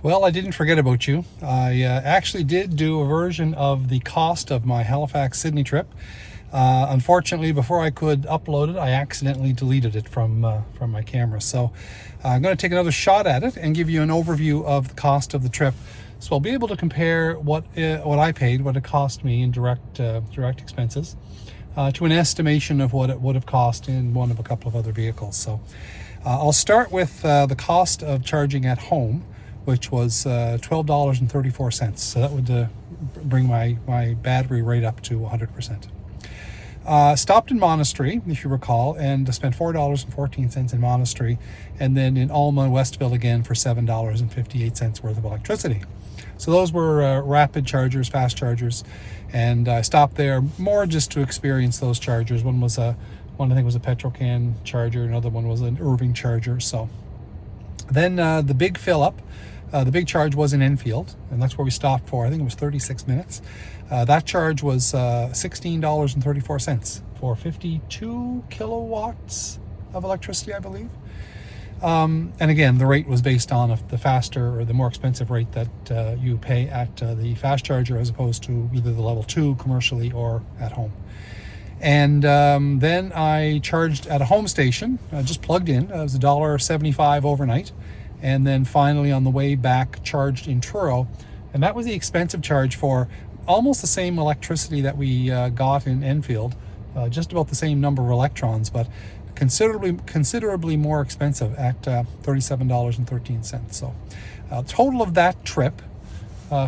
Well, I didn't forget about you. I actually did do a version of the cost of my Halifax Sydney trip. Unfortunately, before I could upload it, I accidentally deleted it from my camera. So I'm going to take another shot at it and give you an overview of the cost of the trip. So I'll be able to compare what I paid, what it cost me in direct expenses, to an estimation of what it would have cost in one of a couple of other vehicles. So I'll start with the cost of charging at home, which was $12.34. So that would bring my battery rate up to 100%. Stopped in Monastery, if you recall, and spent $4.14 in Monastery, and then in Alma, Westville again for $7.58 worth of electricity. So those were rapid chargers, fast chargers, and I stopped there more just to experience those chargers. One I think was a Petrocan charger, another one was an Irving charger. So then the big fill up, the big charge was in Enfield, and that's where we stopped for. I think it was 36 minutes. That charge was $16.34 for 52 kilowatts of electricity, I believe. And again, the rate was based on the faster or the more expensive rate that you pay at the fast charger as opposed to either the level 2 commercially or at home. And then I charged at a home station, just plugged in. It was $1.75 overnight. And then finally on the way back charged in Truro. And that was the expensive charge for almost the same electricity that we got in Enfield, just about the same number of electrons, but considerably more expensive at $37.13. So total of that trip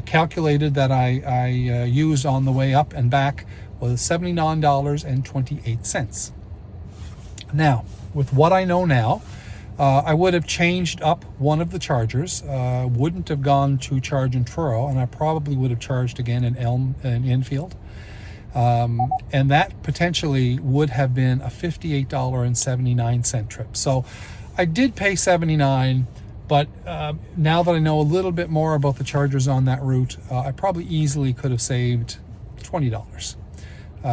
calculated that I used on the way up and back was $79.28. Now, with what I know now, I would have changed up one of the chargers, wouldn't have gone to charge in Truro, and I probably would have charged again in Enfield. And that potentially would have been a $58.79 trip. So I did pay $79, but now that I know a little bit more about the chargers on that route, I probably easily could have saved $20,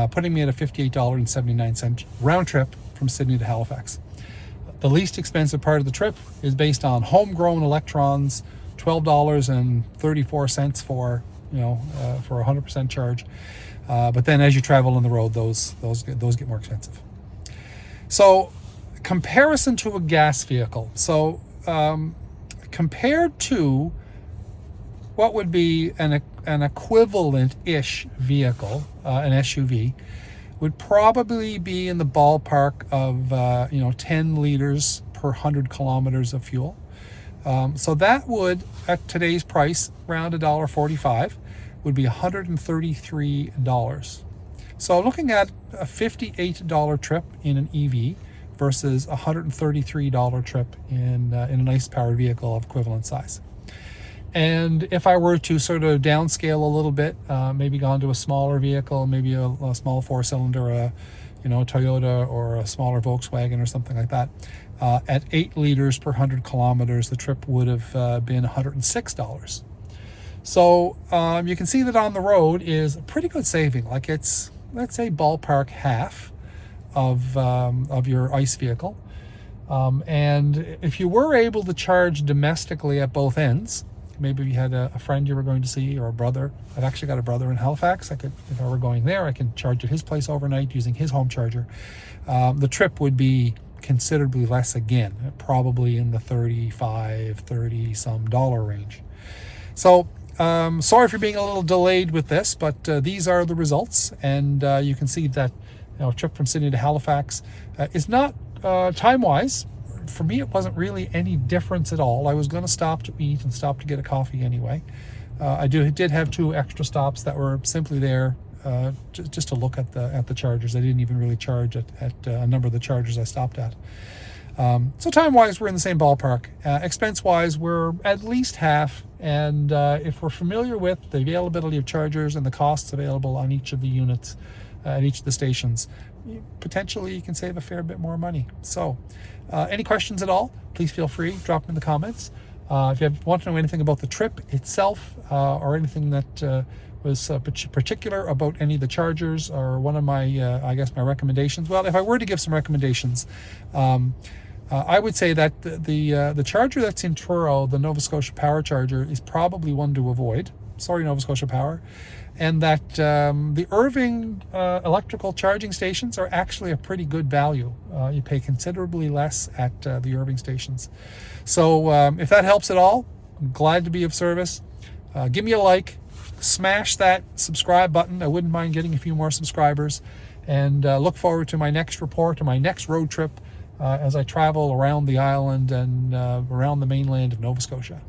putting me at a $58.79 round trip from Sydney to Halifax. The least expensive part of the trip is based on homegrown electrons, $12.34 for for a 100% charge. But then as you travel on the road, those get more expensive. So comparison to a gas vehicle. So compared to what would be an equivalent-ish vehicle, an SUV, would probably be in the ballpark of 10 liters per 100 kilometers of fuel. So that would, at today's price, around $1.45, would be $133. So looking at a $58 trip in an EV versus a $133 trip in an ICE-powered vehicle of equivalent size. And if I were to sort of downscale a little bit, maybe gone to a smaller vehicle, maybe a small four-cylinder, a Toyota or a smaller Volkswagen or something like that, at 8 liters per 100 kilometers, the trip would have been $106. So you can see that on the road is a pretty good saving. Like it's, let's say, ballpark half of your ICE vehicle. And if you were able to charge domestically at both ends, maybe you had a friend you were going to see or a brother. I've actually got a brother in Halifax. If I were going there, I can charge at his place overnight using his home charger. The trip would be considerably less again, probably in the $30 some range. So sorry for being a little delayed with this, but these are the results. And you can see that a trip from Sydney to Halifax is not time-wise. For me, it wasn't really any difference at all. I was going to stop to eat and stop to get a coffee anyway. I did have 2 extra stops that were simply there just to look at the chargers. I didn't even really charge at a number of the chargers I stopped at. So time-wise, we're in the same ballpark. Expense-wise, we're at least half. And if we're familiar with the availability of chargers and the costs available on each of the units at each of the stations, potentially you can save a fair bit more money. So any questions at all, please feel free, drop them in the comments. If you want to know anything about the trip itself or anything that was particular about any of the chargers or one of my, my recommendations. Well, if I were to give some recommendations, I would say that the charger that's in Truro, the Nova Scotia Power charger, is probably one to avoid. Sorry, Nova Scotia Power. And that the Irving electrical charging stations are actually a pretty good value. You pay considerably less at the Irving stations. So if that helps at all, I'm glad to be of service. Give me a like, smash that subscribe button. I wouldn't mind getting a few more subscribers, and look forward to my next report, to my next road trip as I travel around the island and around the mainland of Nova Scotia.